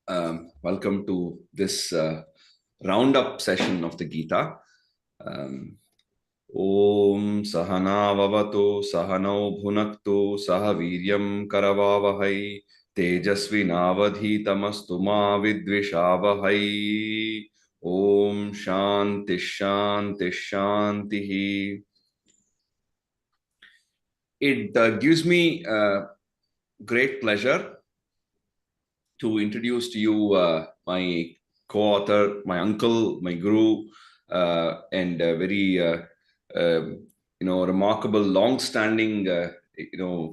Welcome to this roundup session of the Gita. Om Sahana Vavato Sahanau Bhunaktu Sahaviryam Karavavahai Tejasvi Navadhitamastu Ma Vidvishavahai. Om Shanti Shanti Shanti. It gives me great pleasure to introduce to you my co-author, my uncle, my guru, and very remarkable, long-standing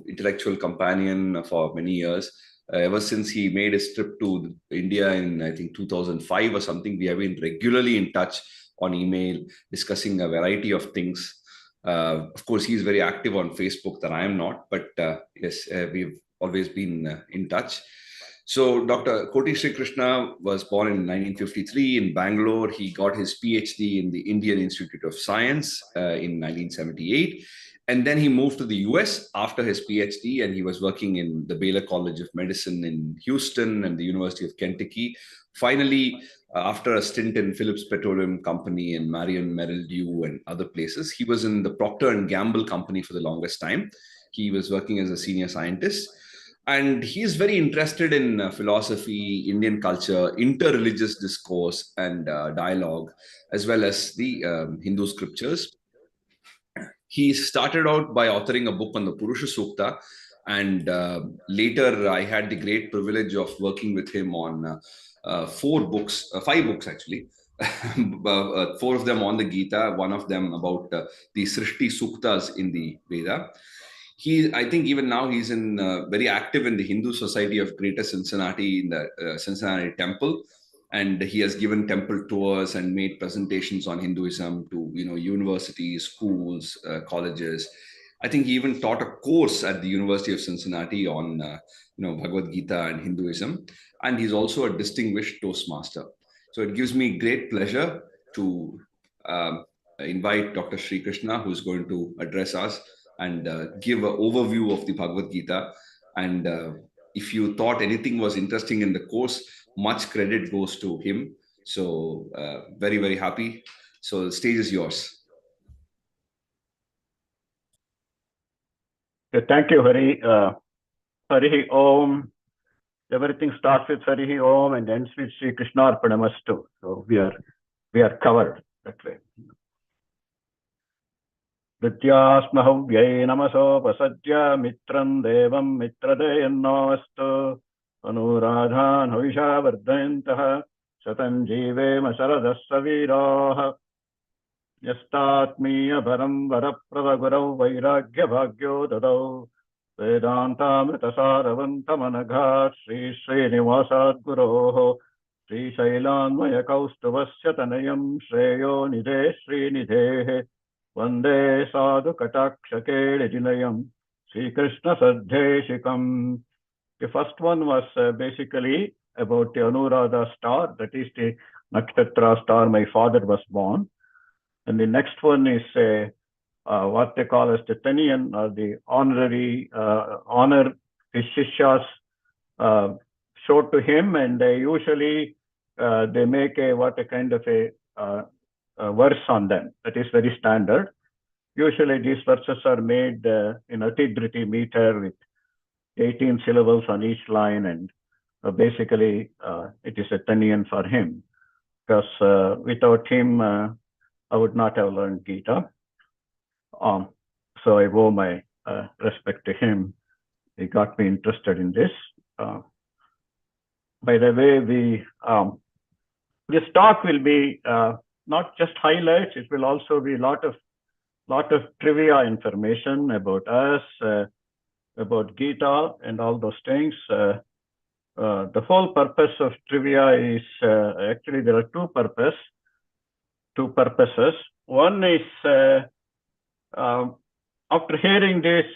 intellectual companion for many years. Ever since he made his trip to India in I think 2005 or something, we have been regularly in touch on email, discussing a variety of things. Of course, he's very active on Facebook that I am not, but yes, we've always been in touch. So Dr. Koti Sri Krishna was born in 1953 in Bangalore. He got his PhD in the Indian Institute of Science in 1978. And then he moved to the US after his PhD, and he was working in the Baylor College of Medicine in Houston and the University of Kentucky. Finally, after a stint in Phillips Petroleum Company and Marion Merrill Dew and other places, he was in the Procter and Gamble Company for the longest time. He was working as a senior scientist. And he is very interested in philosophy, Indian culture, interreligious discourse, and dialogue, as well as the Hindu scriptures. He started out by authoring a book on the Purusha Sukta, and later I had the great privilege of working with him on five books actually. Four of them on the Gita, one of them about the Srishti Suktas in the Veda. I think even now he's very active in the Hindu Society of Greater Cincinnati in the Cincinnati Temple, and he has given temple tours and made presentations on Hinduism to universities, schools, colleges. I think he even taught a course at the University of Cincinnati on Bhagavad-Gita and Hinduism, and he's also a distinguished Toastmaster. So it gives me great pleasure to invite Dr. Sri Krishna, who's going to address us and give an overview of the Bhagavad-Gita. And if you thought anything was interesting in the course, much credit goes to him. So very, very happy. So the stage is yours. Thank you, Hari. Hari Om. Everything starts with Hari Om and ends with Sri Krishna Arpanamastu. So we are covered that way. Vidyasmahavyai namaso pasadya mitram devam mitradeyannastu anuradhan havisha vardhantaha satam jivema saradasaviraha yastatmiya param varapravagurau vairagya bhagyo dadau vedantamritasaravanthamanagha Sri Srinivasad Guroho Sri Shailanmaya Kaustuvasya Tanayam Shreyo Nidhe Sri Nidhehe Vande Sadhu Katakshakelijilayam Sri Krishna Sadheshikam. The first one was basically about the Anuradha star, that is the Nakshatra star my father was born. And the next one is what they call as the Taniyan, or the honorary honor his Shishyas show to him, and they usually they make a kind of a verse on them. That is very standard. Usually these verses are made in Atidriti meter with 18 syllables on each line, and basically it is a Taniyan for him, because without him I would not have learned Gita. So I owe my respect to him. He got me interested in this. By the way, this talk will be not just highlights, it will also be a lot of trivia information about us, about Gita and all those things. The whole purpose of trivia is, actually there are two purposes. One is, after hearing this,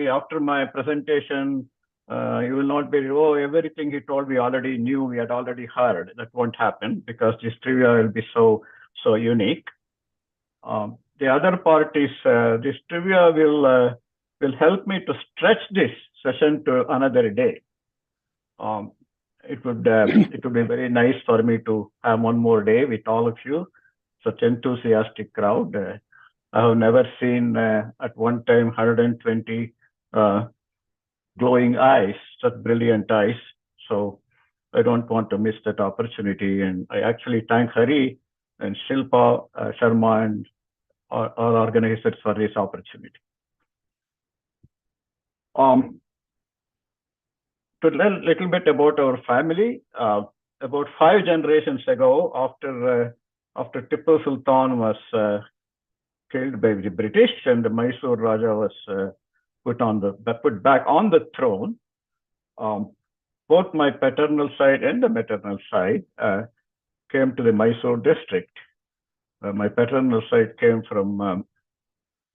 after my presentation, you will not be, oh, everything he told we already knew, we had already heard. That won't happen, because this trivia will be so unique. The other part is this trivia will help me to stretch this session to another day. it would be very nice for me to have one more day with all of you, such enthusiastic crowd. I have never seen at one time 120 glowing eyes, such brilliant eyes. So I don't want to miss that opportunity. And I actually thank Hari and Shilpa Sharma and our organizers for this opportunity. To learn a little bit about our family, about 5 generations ago, after Tipu Sultan was killed by the British and the Mysore Raja was put back on the throne, both my paternal side and the maternal side came to the Mysore district. My paternal side came from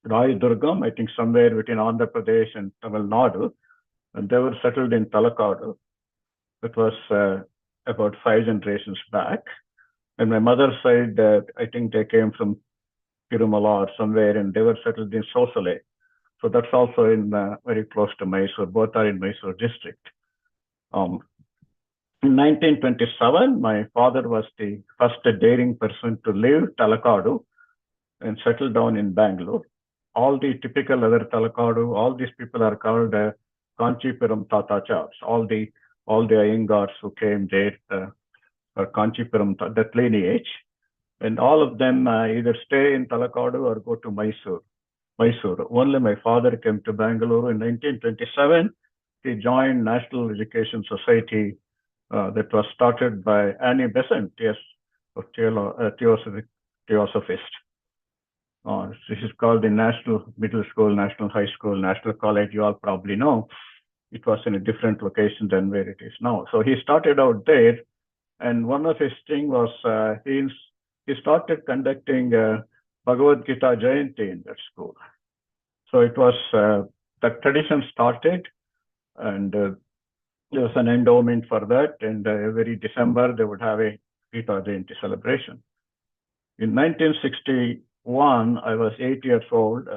Rayadurgam, I think somewhere between Andhra Pradesh and Tamil Nadu, and they were settled in Talakadu. It was about 5 generations back. And my mother's side, I think they came from Tirumala or somewhere, and they were settled in Sosole. So that's also in very close to Mysore. Both are in Mysore district. In 1927, my father was the first daring person to leave Talakadu and settle down in Bangalore. All the typical other Talakadu, all these people are called Kanchipuram Tatachars. All the Iyengars who came there are Kanchipuram, that lineage. And all of them either stay in Talakadu or go to Mysore. Only my father came to Bangalore in 1927. He joined National Education Society that was started by Annie Besant, yes, a theosophist. This is called the National Middle School, National High School, National College. You all probably know. It was in a different location than where it is now. So he started out there, and one of his things was he started conducting Bhagavad-Gita Jayanti in that school. So it was, that tradition started, and there was an endowment for that, and every December they would have a Gita Jayanti celebration. In 1961, I was 8 years old.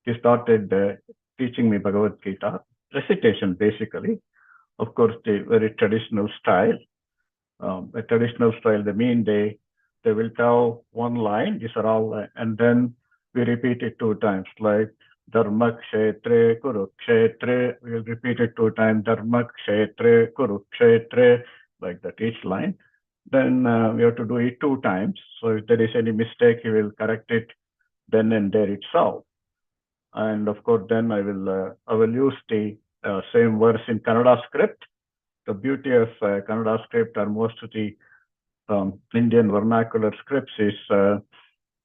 He started teaching me Bhagavad Gita, recitation basically. Of course, the very traditional style. The traditional style, the mean they will tell one line, these are all, and then we repeat it 2 times, like Dharma Kshetre Kurukshetre. We will repeat it 2 times, Dharma Kshetre Kurukshetre, like that each line. Then we have to do it 2 times. So if there is any mistake, he will correct it then and there itself. And of course, then I will use the same verse in Kannada script. The beauty of Kannada script, or most of the Indian vernacular scripts, is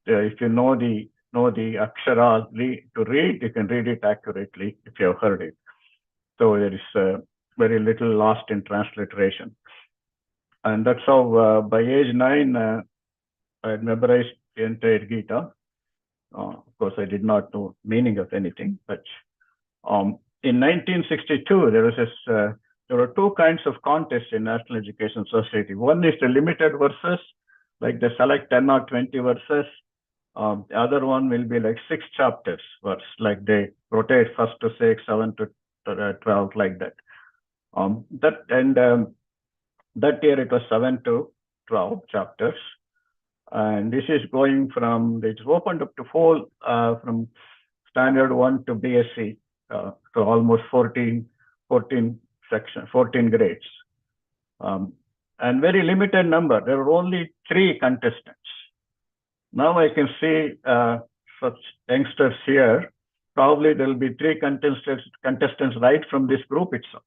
if you know the akshara to read, you can read it accurately if you have heard it. So there is very little lost in transliteration. And that's how by age 9, I had memorized the entire Gita. Of course, I did not know meaning of anything, but in 1962, there were 2 kinds of contests in National Education Society. One is the limited verses, like they select 10 or 20 verses. The other one will be like 6 chapters verse, like they rotate 1 to 6, 7 to 12, like that. That year it was 7 to 12 chapters. And this is going from, it's opened up to 4, from standard 1 to BSc, to almost 14 grades. And very limited number. There were only 3 contestants. Now I can see such youngsters here. Probably there will be 3 contestants right from this group itself.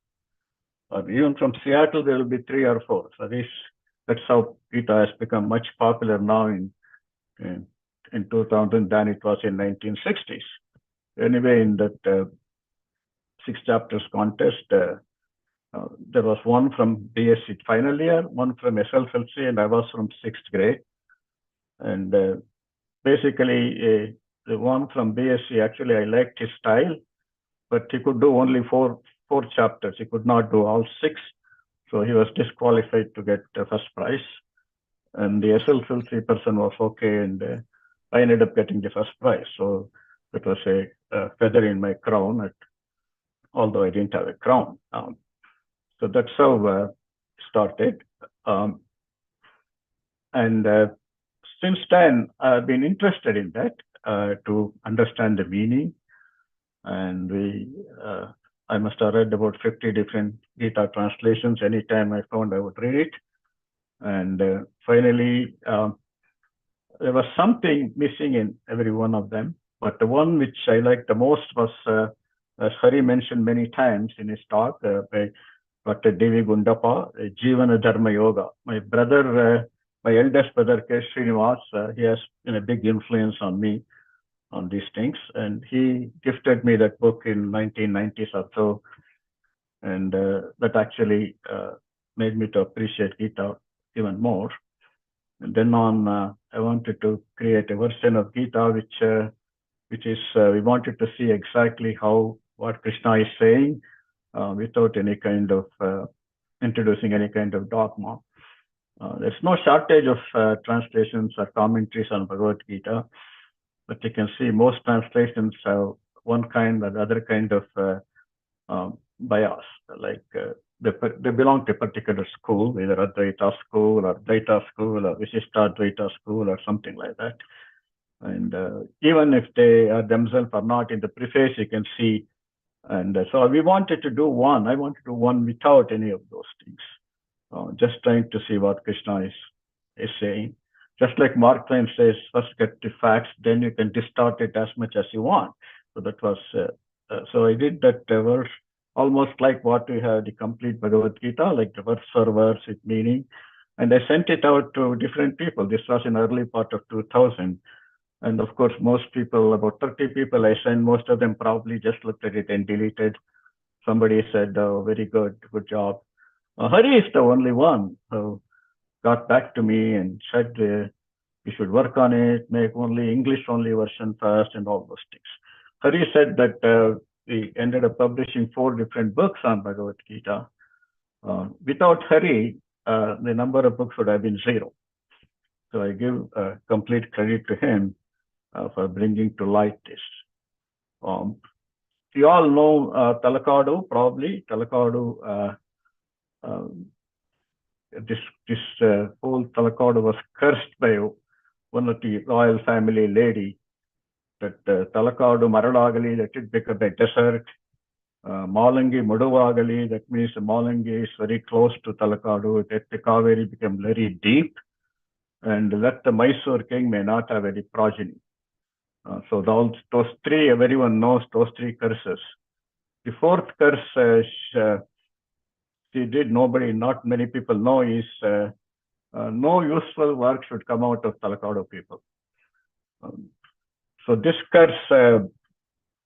Or even from Seattle, there will be 3 or 4. So that's how Gita has become much popular now in 2000 than it was in 1960s. Anyway, in that 6 chapters contest, there was one from BSc final year, one from SSLC, and I was from 6th grade. And basically, the one from BSc, actually, I liked his style, but he could do only 4 chapters. He could not do all 6. So he was disqualified to get the first prize. And the SSLC person was okay, and I ended up getting the first prize. So it was a feather in my crown, although I didn't have a crown. So that's how started. And since then, I've been interested in that to understand the meaning. And I must have read about 50 different Gita translations. Anytime I found, I would read it. And finally, there was something missing in every one of them. But the one which I liked the most was, as Hari mentioned many times in his talk by Dr. Devi Gundappa, Jivana Dharma Yoga. My brother, my eldest brother, K. Srinivas, he has been a big influence on me on these things. And he gifted me that book in 1990s or so. And that actually made me to appreciate Gita even more. And then on, I wanted to create a version of Gita, which is, we wanted to see exactly what Krishna is saying without any kind of introducing any kind of dogma. There's no shortage of translations or commentaries on Bhagavad-Gita, but you can see most translations have one kind or the other kind of bias, like they belong to a particular school, either Advaita school or Dvaita school or Vishishtadvaita school or something like that. And even if they themselves are not in the preface, you can see. And so we wanted to do one. I wanted to do one without any of those things, just trying to see what Krishna is saying. Just like Mark Twain says, first get the facts, then you can distort it as much as you want. So that was, so I did that verse, almost like what we have the complete Bhagavad Gita, like the verse for verse with meaning. And I sent it out to different people. This was in early part of 2000. And of course, most people, about 30 people I sent, most of them probably just looked at it and deleted. Somebody said, oh, very good job. Hari is the only one who got back to me and said, you should work on it, make only English-only version first and all those things. Hari said that we ended up publishing 4 different books on Bhagavad Gita. Without Hari, the number of books would have been 0. So I give complete credit to him for bringing to light this. You all know Talakadu, probably. Talakadu, this whole Talakadu was cursed by one of the royal family lady, that Talakadu Maradagali, that it became a desert. Malangi Muduvagali, that means Malangi is very close to Talakadu, that the Kaveri became very deep, and that the Mysore king may not have any progeny. So those 3, everyone knows those 3 curses. The 4th curse she did, not many people know, is no useful work should come out of Talakadu people. So this curse,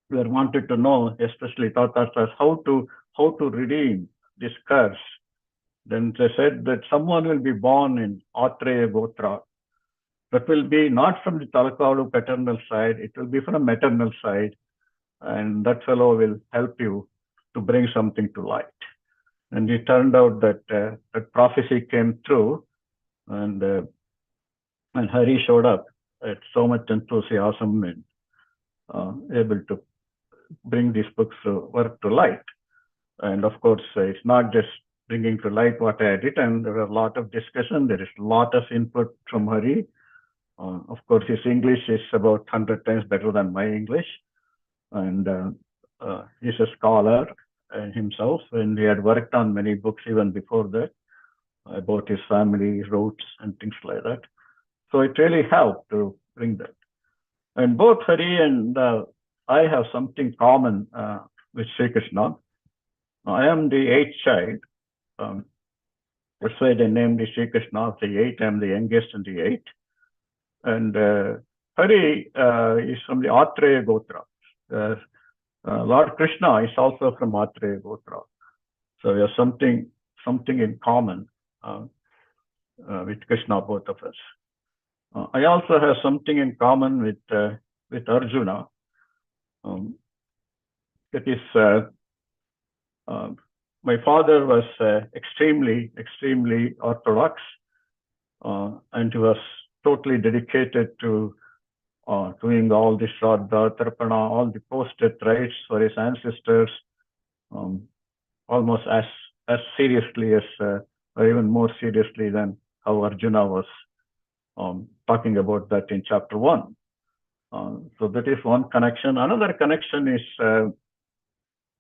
we wanted to know, especially Tathastras, how to redeem this curse. Then they said that someone will be born in Atreya Gotra. That will be not from the Talakadu paternal side, it will be from maternal side. And that fellow will help you to bring something to light. And it turned out that that prophecy came true, and Hari showed up at so much enthusiasm and able to bring these books work to light. And of course, it's not just bringing to light what I had written. There were a lot of discussion. There is a lot of input from Hari. Of course, his English is about 100 times better than my English. And he's a scholar himself, and he had worked on many books even before that about his family roots and things like that. So it really helped to bring that. And both Hari and I have something common with Sri Krishna. I am the 8th child. That's why they named me Sri Krishna of the 8. I'm the youngest in the 8. And Hari is from the Atreya Gotra. Lord Krishna is also from Atreya Gotra. So we have something in common with Krishna, both of us. I also have something in common with Arjuna. That is, my father was extremely orthodox, and he was totally dedicated to doing all the Shraddha, Tarpana, all the post-death rites for his ancestors, almost as seriously as even more seriously than how Arjuna was talking about that in chapter 1. So that is one connection. Another connection is, you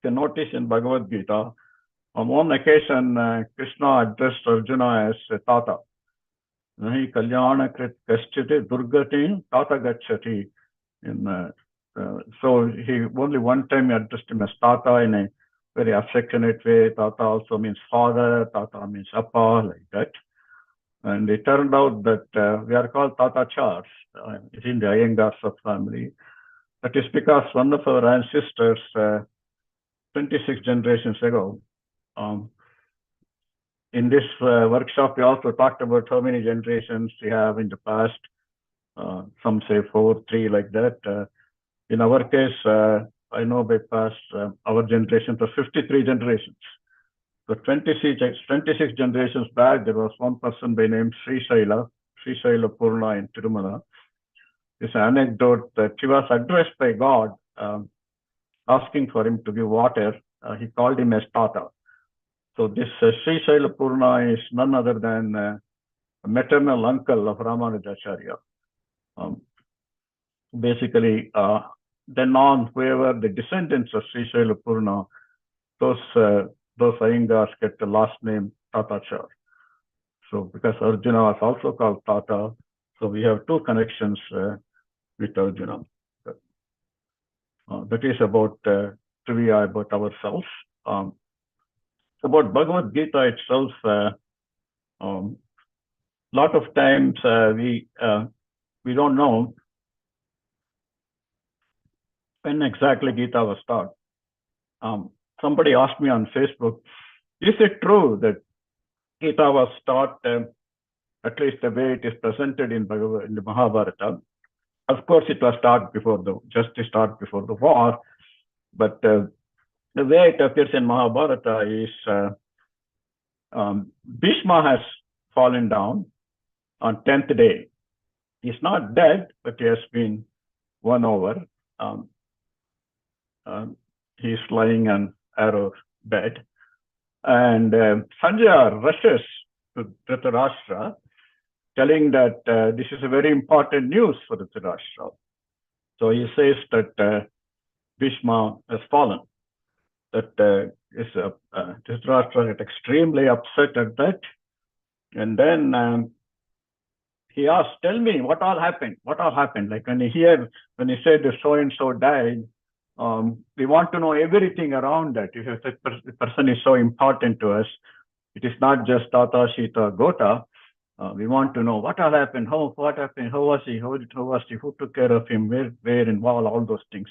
can notice in Bhagavad-Gita, on one occasion, Krishna addressed Arjuna as Tata. Nahi kalyana krit kaschati durgatin tata gacchati. So he only one time he addressed him as Tata in a very affectionate way. Tata also means father, Tata means Appa, like that. And it turned out that we are called Tata Chars in the Iyengars of family. That is because one of our ancestors, 26 generations ago, in this workshop, we also talked about how many generations we have in the past. Some say 4, 3, like that. In our case, I know by past, our generation was 53 generations. So 26 generations back, there was one person by name Sri Shaila Purna in Tirumala. This anecdote that he was addressed by God, asking for him to give water. He called him as Tata. So this Sri Shaila Purna is none other than a maternal uncle of Ramanujacharya. Basically, then on, whoever the descendants of Sri Shaila Purna, those Iyengars get the last name Tatachar. So because Arjuna was also called Tata, so we have two connections with Arjuna. That is about trivia about ourselves. About Bhagavad-Gita itself, lot of times we don't know when exactly Gita was taught. Somebody asked me on Facebook, is it true that Gita was taught, at least the way it is presented in the Mahabharata? Of course, it was taught before the war, but the way it appears in Mahabharata is Bhishma has fallen down on 10th day. He's not dead, but he has been won over. He's lying on arrow bed. And Sanjaya rushes to Dhritarashtra, telling that this is a very important news for Dhritarashtra. So he says that Bhishma has fallen. That Dhritarashtra got extremely upset at that. And then he asked, tell me, what all happened? What all happened? Like when he said so-and-so died, we want to know everything around that. If the person is so important to us, it is not just Tata, Sita, Gota. We want to know what all happened, what happened, how was he, who took care of him, where involved, all those things.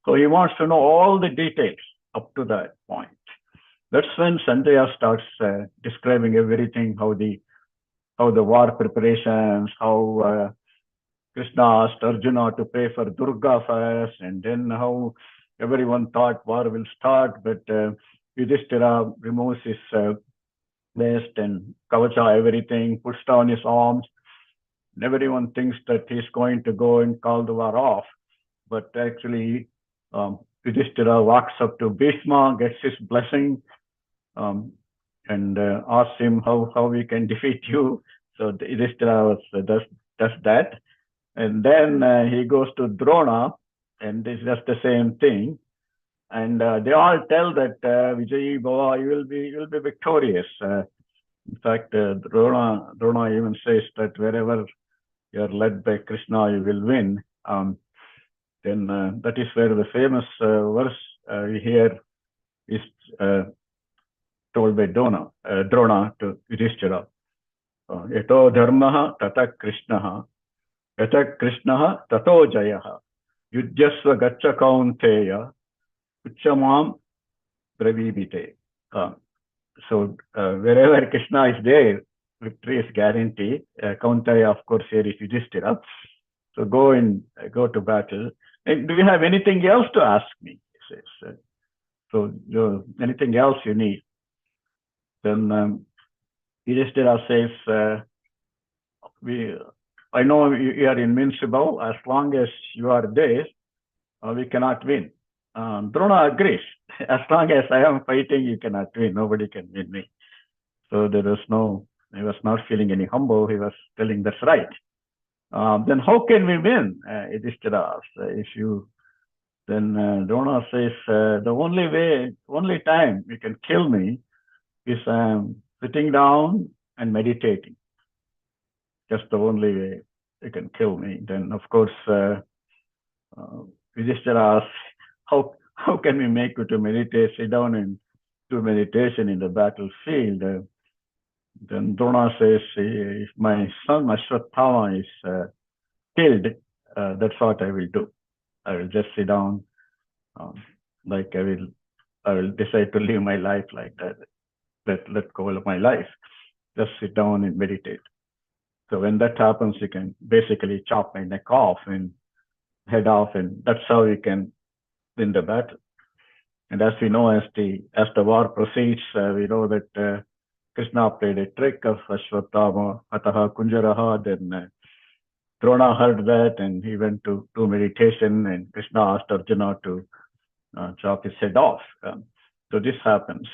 So he wants to know all the details up to that point. That's when Sanjaya starts describing everything, how the war preparations, how Krishna asked Arjuna to pray for Durga first, and then how everyone thought war will start, but Yudhishthira removes his vest and kavacha, everything, puts down his arms. And everyone thinks that he's going to go and call the war off, but actually Yudhishthira walks up to Bhishma, gets his blessing, and asks him how we can defeat you. So Yudhishthira does that. And then he goes to Drona, and this does the same thing. And they all tell that Vijayi Bhava, you will be victorious. In fact, Drona even says that wherever you are led by Krishna, you will win. Then that is where the famous verse we hear is told by Drona to Yudhishthira. Yato dharmaha tata Krishnaha, yata Krishnaha tato jayaha, yudhyasva gaccha kaunteya, uchamam bravibite. So wherever Krishna is there, victory is guaranteed. Kaunteya, of course, here is Yudhishthira. So go to battle. And do you have anything else to ask me? He says. So anything else you need? Then Yudhishthira says, I know you are invincible. As long as you are there, we cannot win. Drona agrees. As long as I am fighting, you cannot win. Nobody can win me. So he was not feeling any humble. He was telling that's right. Then how can we win? Yudhishthira asks. Then Drona says, the only time you can kill me is sitting down and meditating. Just the only way you can kill me. Then, of course, Yudhishthira asks, how can we make you to meditate, sit down and do meditation in the battlefield? Then Drona says, if my son Ashwatthama is killed, that's what I will do. I will just sit down, like I will decide to live my life like that. Let go of my life. Just sit down and meditate. So when that happens, you can basically chop my neck off and head off, and that's how you can win the battle. And as we know, as the war proceeds, we know that Krishna played a trick of Ashwatthama, Ataha Kunjaraha. Then Drona heard that and he went to do meditation, and Krishna asked Arjuna to chop his head off. So this happens.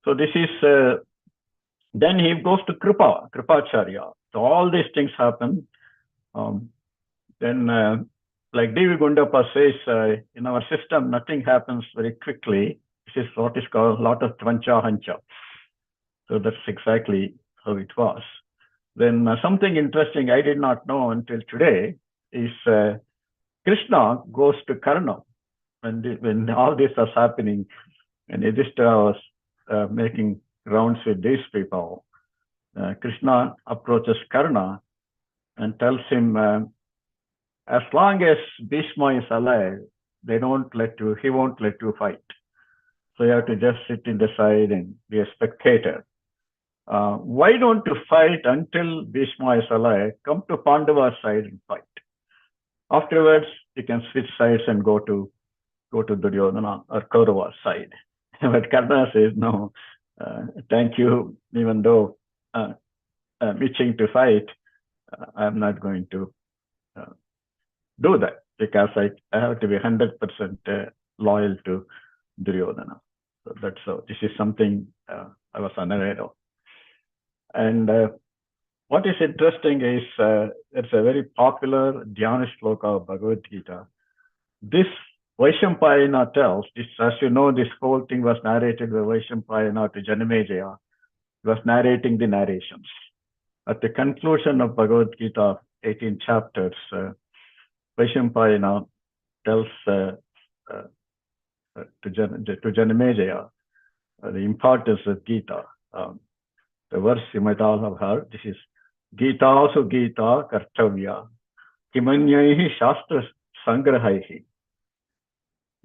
So this is, then he goes to Kripacharya. So all these things happen. Then, like Devi Gundappa says, in our system, nothing happens very quickly. This is what is called a lot of tvancha hancha. So that's exactly how it was. Then something interesting I did not know until today is Krishna goes to Karna when all this was happening, and Yudhishthira was making rounds with these people. Krishna approaches Karna and tells him, as long as Bhishma is alive, he won't let you fight. So you have to just sit in the side and be a spectator. Why don't you fight until Bhishma is alive? Come to Pandava's side and fight. Afterwards, you can switch sides and go to Duryodhana or Kaurava's side. But Karna says, no, thank you. Even though I'm itching to fight, I'm not going to do that, because I have to be 100% loyal to Duryodhana. So that's so. This is something I was unaware of. And what is interesting is it's a very popular Dhyana shloka of Bhagavad-Gita. This Vaishampayana tells, as you know, this whole thing was narrated by Vaishampayana to Janamejaya. He was narrating the narrations. At the conclusion of Bhagavad-Gita, 18 chapters, Vaishampayana tells to Janamejaya the importance of Gita. The verse you might all have heard. This is Gita su Gita Kartavya Kimanyaihi Shastra Sangrahaihi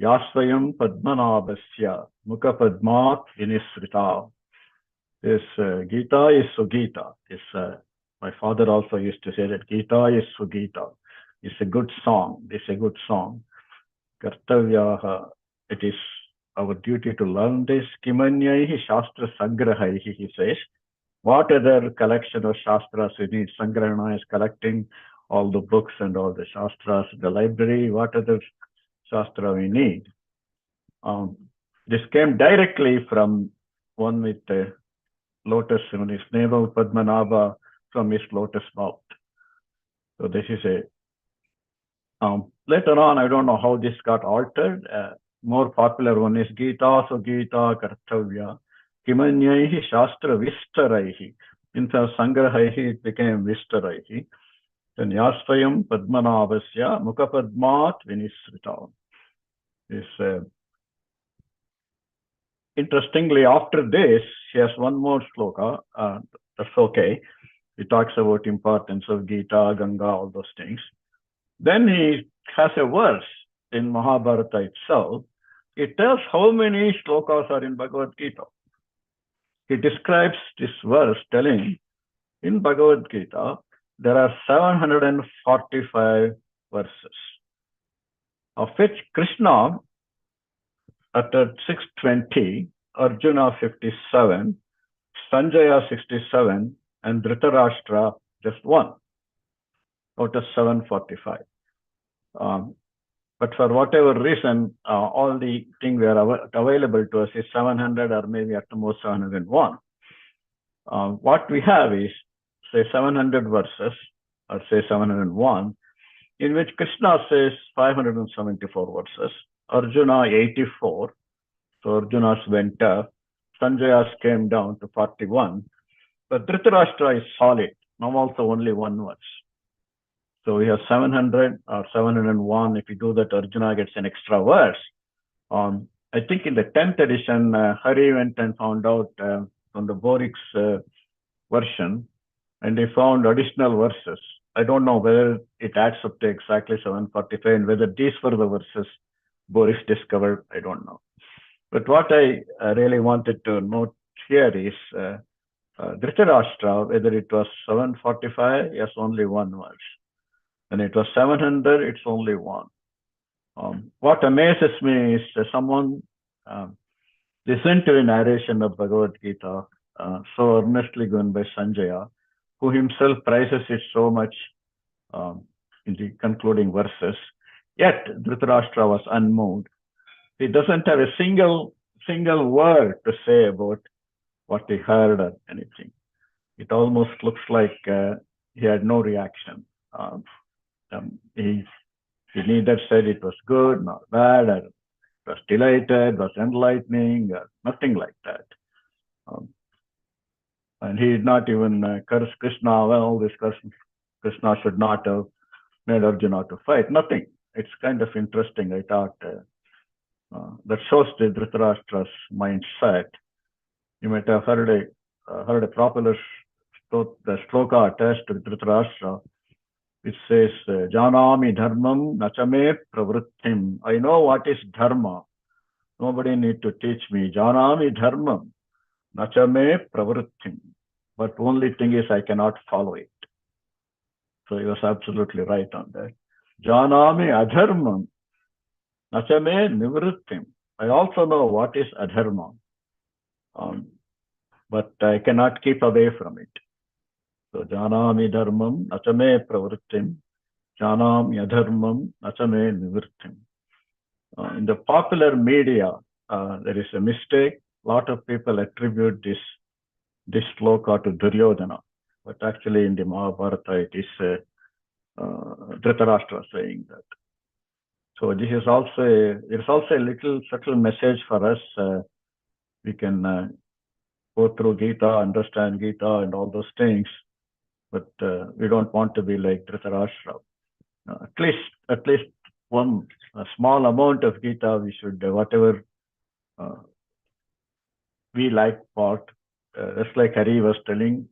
Yasvayam Padmanabhasya Mukha Padmat Vinisrita. This Gita is Sugita. My father also used to say that Gita is Sugita. It's a good song. It's a good song. Kartavya, it is our duty to learn this. Kimanyaihi Shastra Sangrahaihi, he says. What other collection of Shastras we need? Sangrahana is collecting all the books and all the Shastras in the library. What other Shastra we need? This came directly from one with the lotus in his navel, Padmanabha, from his lotus mouth. So this is a, later on, I don't know how this got altered. More popular one is Gita, so Gita, Kartavya, Kimanyaihi Shastra Vistaraihi. Instead of Sangrahaihi, it became Vistaraihi. Then Yasvayam Padmanabhasya Mukha Padmat Vinisrita. Interestingly, after this, he has one more sloka. That's okay. He talks about importance of Gita, Ganga, all those things. Then he has a verse in Mahabharata itself. It tells how many slokas are in Bhagavad-Gita. He describes this verse telling, in Bhagavad-Gita, there are 745 verses, of which Krishna uttered 620, Arjuna 57, Sanjaya 67, and Dhritarashtra just one out of 745. But for whatever reason, all the things that are available to us is 700 or maybe at the most 701. What we have is, say, 700 verses, or say 701, in which Krishna says 574 verses, Arjuna 84, so Arjuna's went up, Sanjaya's came down to 41, but Dhritarashtra is solid, now also only one verse. So we have 700 or 701. If you do that, Arjuna gets an extra verse. I think in the 10th edition, Hari went and found out from the Borik's version, and he found additional verses. I don't know whether it adds up to exactly 745 and whether these were the verses Boris discovered. I don't know. But what I really wanted to note here is Dhritarashtra, whether it was 745, yes, only one verse. When it was 700, it's only one. What amazes me is someone listened to a narration of Bhagavad-Gita so earnestly given by Sanjaya, who himself praises it so much in the concluding verses. Yet Dhritarashtra was unmoved. He doesn't have a single word to say about what he heard or anything. It almost looks like he had no reaction. He neither said it was good nor bad, or it was delighted, was enlightening, or nothing like that. And he did not even curse Krishna. Well, this Krishna should not have made Arjuna to fight. Nothing. It's kind of interesting. I thought that shows the Dhritarashtra's mindset. You might have heard a popular shloka attached to Dhritarashtra. It says, Janami dharmam nachame pravrittim. I know what is dharma. Nobody need to teach me. Janami dharmam nachame pravrittim. But only thing is I cannot follow it. So he was absolutely right on that. Janami adharmam nachame nivrittim. I also know what is adharma. But I cannot keep away from it. So janami dharmam nachame pravrittim, janami adharmam nachame nivrittim. In the popular media, there is a mistake. A lot of people attribute this shloka to Duryodhana, but actually in the Mahabharata it is Dhritarashtra saying that. So this is also a little subtle message for us. We can go through Gita, understand Gita, and all those things. But we don't want to be like Dhritarashtra. At least one small amount of Gita we should, whatever we like part, just like Hari was telling,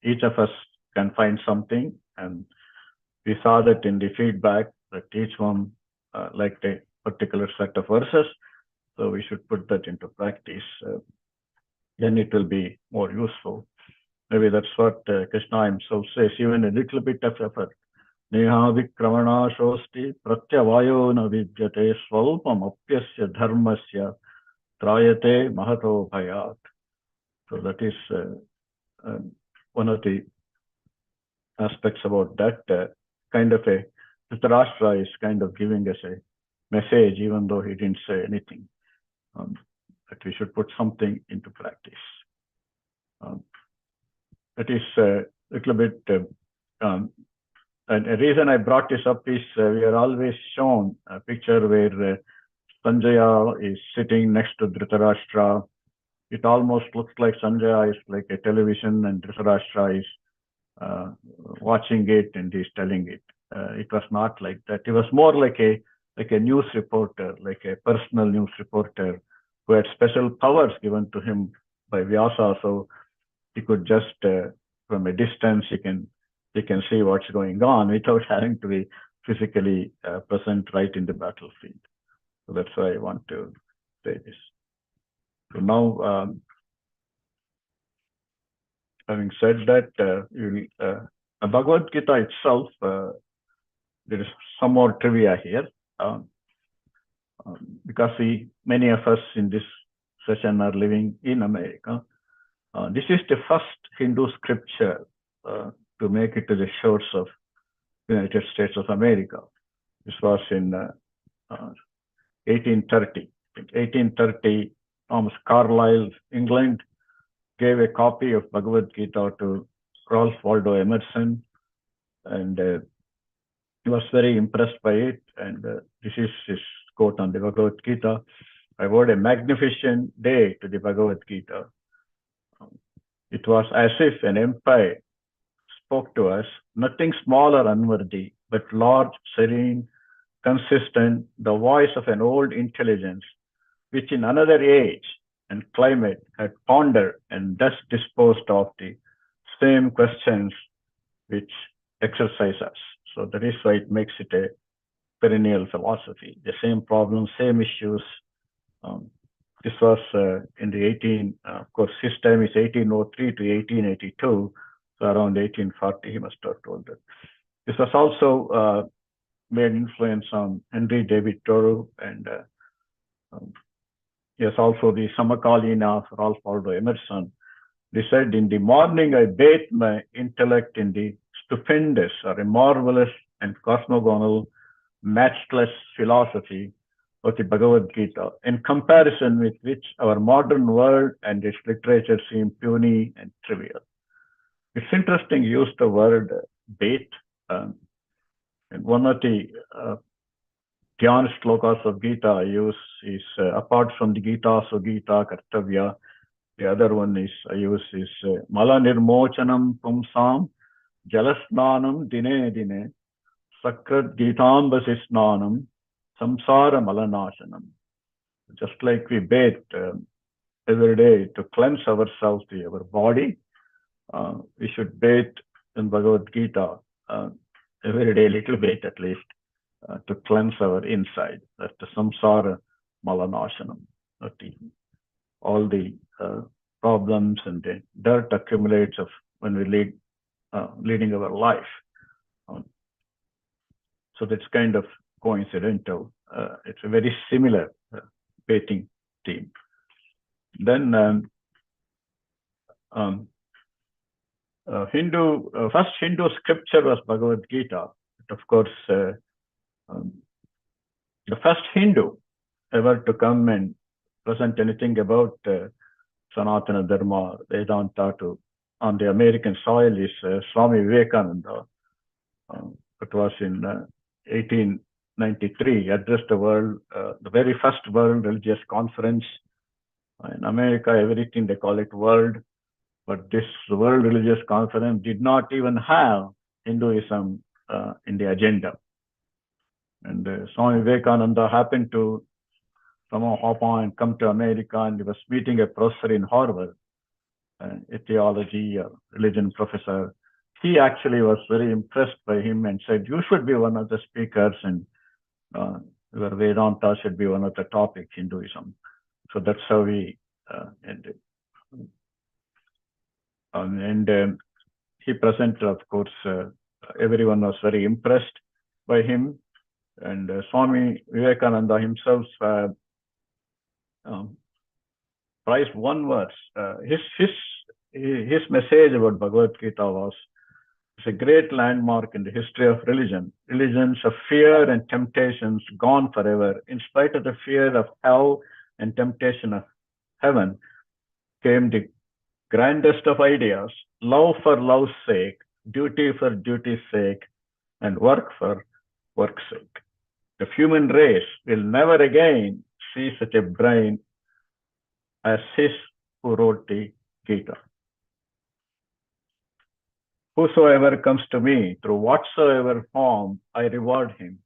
each of us can find something, and we saw that in the feedback that each one liked a particular set of verses, so we should put that into practice. Then it will be more useful. Maybe that's what Krishna himself says, even a little bit of effort. Neha vikramana shosti pratyavayo na vidyate swalpam apyasya dharmasya trayate mahato bhayat. So that is one of the aspects about that. Kind of a Dhritarashtra is kind of giving us a message, even though he didn't say anything, that we should put something into practice. That is a little bit, and a reason I brought this up is we are always shown a picture where Sanjaya is sitting next to Dhritarashtra. It almost looks like Sanjaya is like a television and Dhritarashtra is watching it and he's telling it. It was not like that. It was more like a news reporter, like a personal news reporter who had special powers given to him by Vyasa. So he could just, from a distance, he can see what's going on without having to be physically present right in the battlefield. So that's why I want to say this. So now, having said that, Bhagavad-Gita itself, there is some more trivia here. Because many of us in this session are living in America. This is the first Hindu scripture to make it to the shores of United States of America. This was in 1830. 1830, Thomas Carlyle, England, gave a copy of Bhagavad-Gita to Ralph Waldo Emerson, and he was very impressed by it. And this is his quote on the Bhagavad-Gita: "I vowed a magnificent day to the Bhagavad-Gita. It was as if an empire spoke to us, nothing small or unworthy, but large, serene, consistent, the voice of an old intelligence, which in another age and climate had pondered and thus disposed of the same questions which exercise us." So that is why it makes it a perennial philosophy. The same problems, same issues. This was in the of course, his time is 1803 to 1882. So around 1840, he must have told that. This was also made influence on Henry David Thoreau, and yes, also the Samakalina of Ralph Waldo Emerson. They said, "In the morning I bathe my intellect in the stupendous or a marvelous and cosmogonal, matchless philosophy of the Bhagavad-Gita, in comparison with which our modern world and its literature seem puny and trivial." It's interesting you use the word bathe. And one of the Dhyan slokas of Gita I use is, apart from the Gita, so Gita, Kartavya, the other one I use is Mala Nirmochanam Pumsam Jalasnanam Dine Dine Sakrat Gitambasi Snanam Samsara Malanashanam. Just like we bathe every day to cleanse ourselves, our body, we should bathe in Bhagavad Gita every day, little bit at least, to cleanse our inside. That's the samsara malanashanam. All the problems and the dirt accumulates of when we leading our life. So that's kind of coincidental. It's a very similar bathing theme. Then first Hindu scripture was Bhagavad Gita. But of course, the first Hindu ever to come and present anything about Sanatana Dharma, Vedanta on the American soil is Swami Vivekananda. It was in 1893. He addressed the world, the very first world religious conference. In America, everything they call it world. But this World Religious Conference did not even have Hinduism in the agenda. And Swami Vivekananda happened to somehow hop on and come to America, and he was meeting a professor in Harvard, a theology or religion professor. He actually was very impressed by him and said, "You should be one of the speakers, and your Vedanta should be one of the topics, Hinduism." So that's how we ended. And he presented, of course, everyone was very impressed by him. And Swami Vivekananda himself prized one verse. His message about Bhagavad Gita was, it's a great landmark in the history of religion. Religions of fear and temptations gone forever. In spite of the fear of hell and temptation of heaven, came the grandest of ideas: love for love's sake, duty for duty's sake, and work for work's sake. The human race will never again see such a brain as his who wrote the Gita. Whosoever comes to me, through whatsoever form, I reward him.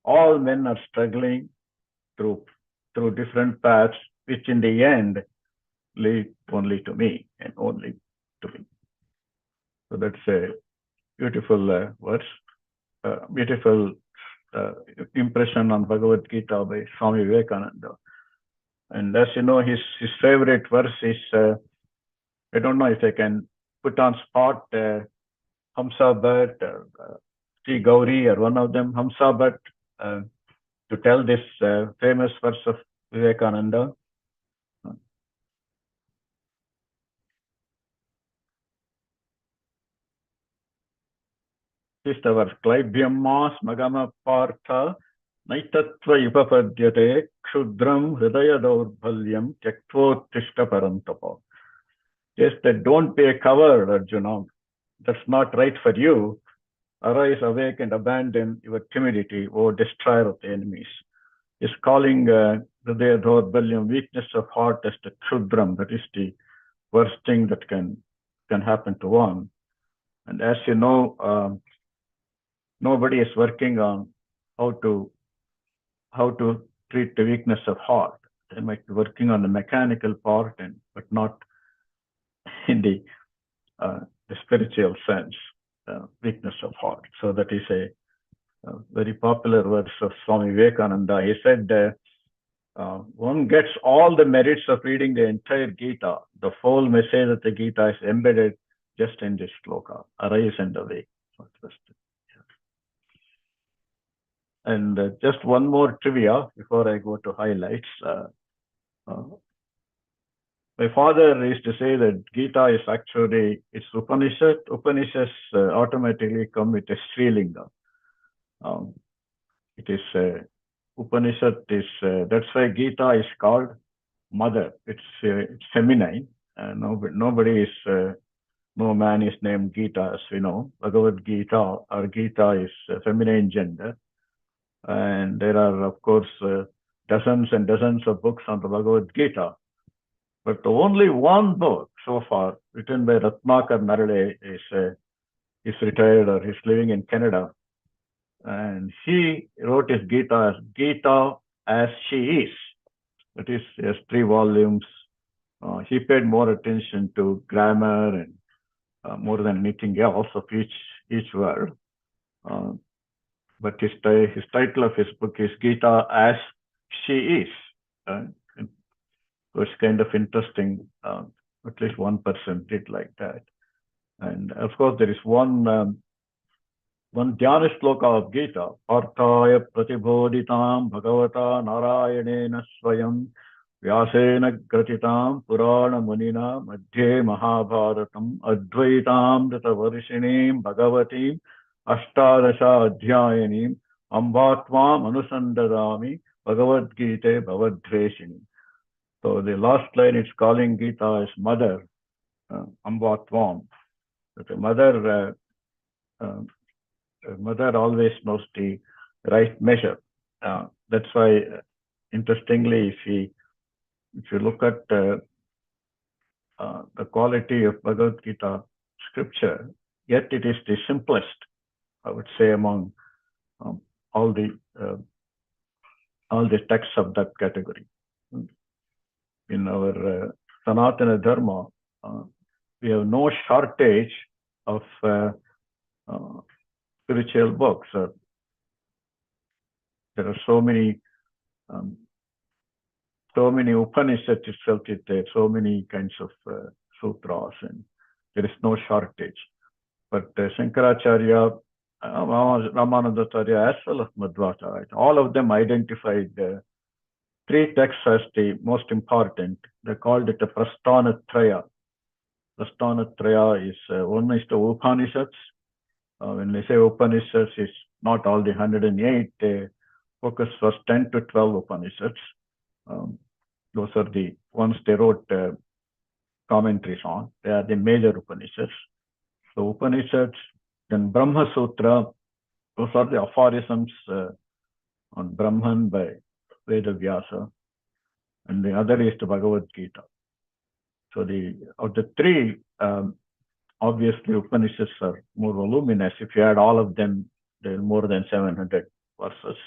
All men are struggling through different paths, which in the end lead only to me and only to me. So that's a beautiful verse, beautiful impression on Bhagavad Gita by Swami Vivekananda. And as you know, his favorite verse is, I don't know if I can put on spot Hamsa Bhatt or Sri Gauri or one of them, Hamsa Bhatt, to tell this famous verse of Vivekananda. Our Klaibyamma Smagama Partha Naitatva Ipapadyate Kshudram Hridaya Daurbhalyam Tyaktvottishta Parantapa. says that don't be a coward, Arjuna. That's not right for you. Arise, awake, and abandon your timidity, O destroyer of the enemies. Is calling the Dhaurbalyam, weakness of heart, as the Kshudram, that is the worst thing that can happen to one. And as you know, nobody is working on how to treat the weakness of heart. They might be working on the mechanical part, but not in the spiritual sense, weakness of heart. So that is a very popular verse of Swami Vivekananda. He said, one gets all the merits of reading the entire Gita. The whole message of the Gita is embedded just in this sloka, arise and awake. And just one more trivia before I go to highlights. My father used to say that Gita is actually, it's Upanishad. Upanishads automatically come with a Srilinga. It is Upanishad is that's why Gita is called mother. It's feminine. Nobody is no man is named Gita, as we know. Bhagavad-Gita or Gita is feminine gender, and there are of course dozens and dozens of books on the Bhagavad-Gita. But only one book so far, written by Ratnakar Narade, is retired or he's living in Canada. And he wrote his Gita as she is. That is, he has 3 volumes. He paid more attention to grammar and more than anything else of each word. But his title of his book is Gita as she is. So it's kind of interesting. At least one person did like that. And of course, there is one Dhyana Shloka of Gita. Parthaya Pratibodhitam Bhagavata Narayanena Swayam Vyasena Gratitam Purana Munina Madhye Mahabharatam Advaitam Datavarsinim Bhagavatim Ashtadasha Adhyayanim Ambatvam Anusandadami Bhagavad-Gita Bhavadveshinim. So the last line is calling Gita as mother, Ambatvam. But mother always knows the right measure. That's why, interestingly, if you look at the quality of Bhagavad Gita scripture, yet it is the simplest, I would say, among all the texts of that category. In our Sanatana Dharma, we have no shortage of spiritual books. There are so many Upanishads itself, there so many kinds of sutras, and there is no shortage. But Shankaracharya, Ramanandacharya, as well as Madhvacharya, all of them identified 3 texts as the most important. They called it a Prasthanatraya. Prasthanatraya is one is the Upanishads. When they say Upanishads, it's not all the 108. They focus first 10 to 12 Upanishads. Those are the ones they wrote commentaries on. They are the major Upanishads. So Upanishads, then Brahma Sutra, those are the aphorisms on Brahman by Veda Vyasa, and the other is the Bhagavad-Gita. So of the 3, obviously Upanishads are more voluminous. If you add all of them, there are more than 700 verses,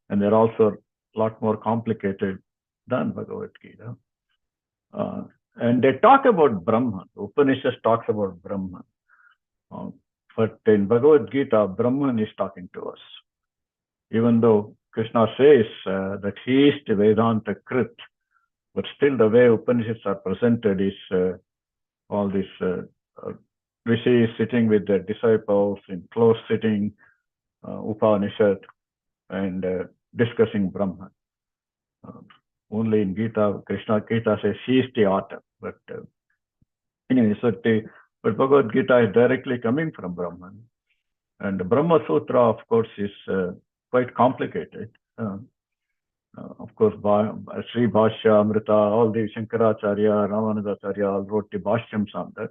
and they're also a lot more complicated than Bhagavad-Gita. And they talk about Brahman. Upanishads talks about Brahman. But in Bhagavad-Gita, Brahman is talking to us. Even though Krishna says that he is the Vedanta Krit, but still the way Upanishads are presented is all these rishis sitting with their disciples in close sitting Upanishad and discussing Brahman. Only in Gita, Gita says he is the author. But anyway, but Bhagavad Gita is directly coming from Brahman. And the Brahma Sutra, of course, is quite complicated. Of course, Sri Bhashya, Amrita, all the Shankaracharya, Ramanujacharya all wrote the Bhashyams on that.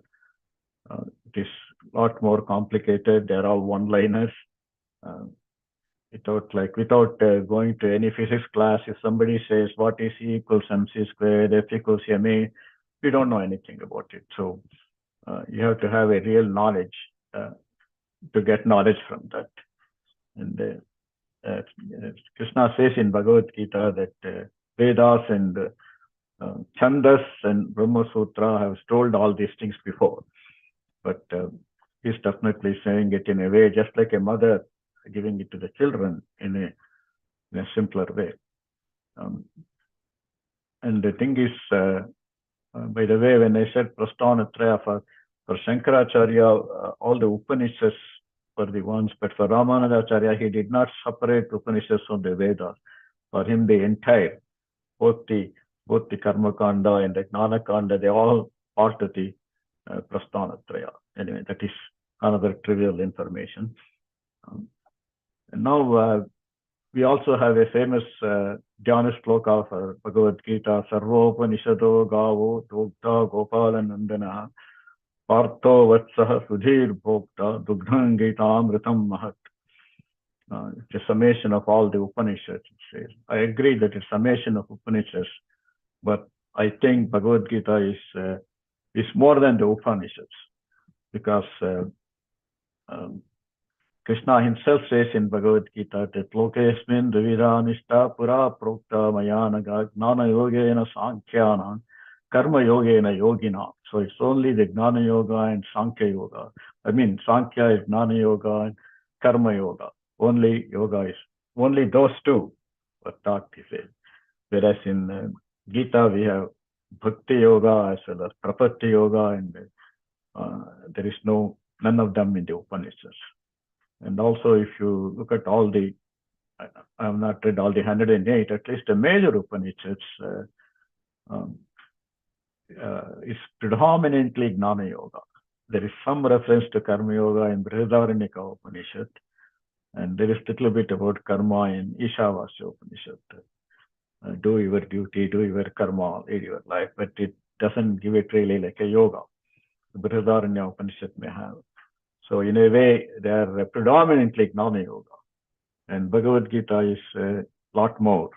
It is a lot more complicated. They're all one-liners. Without going to any physics class, if somebody says what is E equals mc squared, F equals ma, we don't know anything about it. So you have to have a real knowledge to get knowledge from that. And Krishna says in Bhagavad-Gita that Vedas and Chandas and Brahma Sutra have told all these things before, but he's definitely saying it in a way just like a mother giving it to the children in a simpler way. And the thing is, by the way, when I said Prasthanatraya for Shankaracharya, all the Upanishads were the ones, but for Ramanujacharya, he did not separate Upanishads from the Vedas. For him, the entire, both the Karma Kanda and the Gnana Kanda, they all part of the Prasthanatraya. Anyway, that is another trivial information. And now we also have a famous Dhyana sloka for Bhagavad Gita, Sarvopanishado Gavo Dogta Gopalanandana Partho Vatsaha Sudhir Bhokta Dugdhan Gitamritam Mahat. It's a summation of all the Upanishads. I agree that it's a summation of Upanishads, but I think Bhagavad Gita is more than the Upanishads, because Krishna himself says in Bhagavad Gita that Lokesmin Dvidanishta Pura Prokta Mayanaga Gnana Yogena Sankhyanam Karma Yogena Yogina. So it's only the Gnana Yoga and Sankhya Yoga. I mean, Sankhya is Gnana Yoga and Karma Yoga. Only those two were taught, he says. Whereas in Gita we have Bhakti Yoga as well as Prapatti Yoga, and there is none of them in the Upanishads. And also, if you look at all the, I have not read all the 108, at least the major Upanishads is predominantly Gnana Yoga. There is some reference to Karma Yoga in Brihadaranyaka Upanishad, and there is a little bit about Karma in Ishavasya Upanishad. Do your duty, do your karma, lead your life, but it doesn't give it really like a yoga. The Brihadaranyaka Upanishad may have. So in a way, they are predominantly Gnana Yoga. And Bhagavad Gita is a lot more,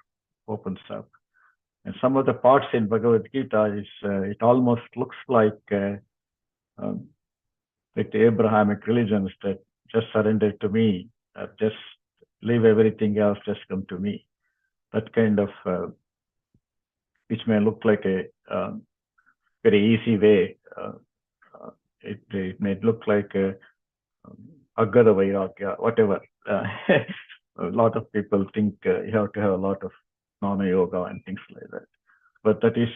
opens up. And some of the parts in Bhagavad Gita is, it almost looks like the Abrahamic religions that just surrender to me, just leave everything else, just come to me. That kind of, which may look like a very easy way. It may look like a Agada Vairagya, whatever. A lot of people think you have to have a lot of Gnana Yoga and things like that. But that is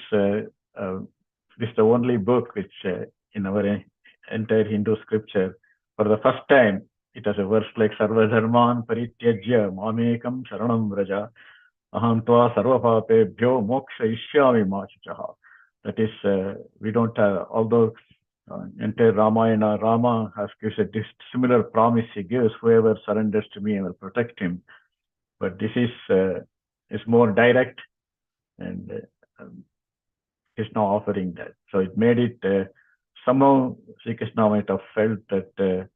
this is the only book which in our entire Hindu scripture, for the first time, it has a verse like Sarva Dharman Parityajya Mamekam Sharanam Vraja Aham Tva Sarva Papebhyo Moksha Ishyami Machuchaha. That is, we don't have, although entire Ramayana, Rama has gives a similar promise he gives, whoever surrenders to me, I will protect him. But this is more direct, and is now offering that. So it made it, somehow Sri Krishna might have felt that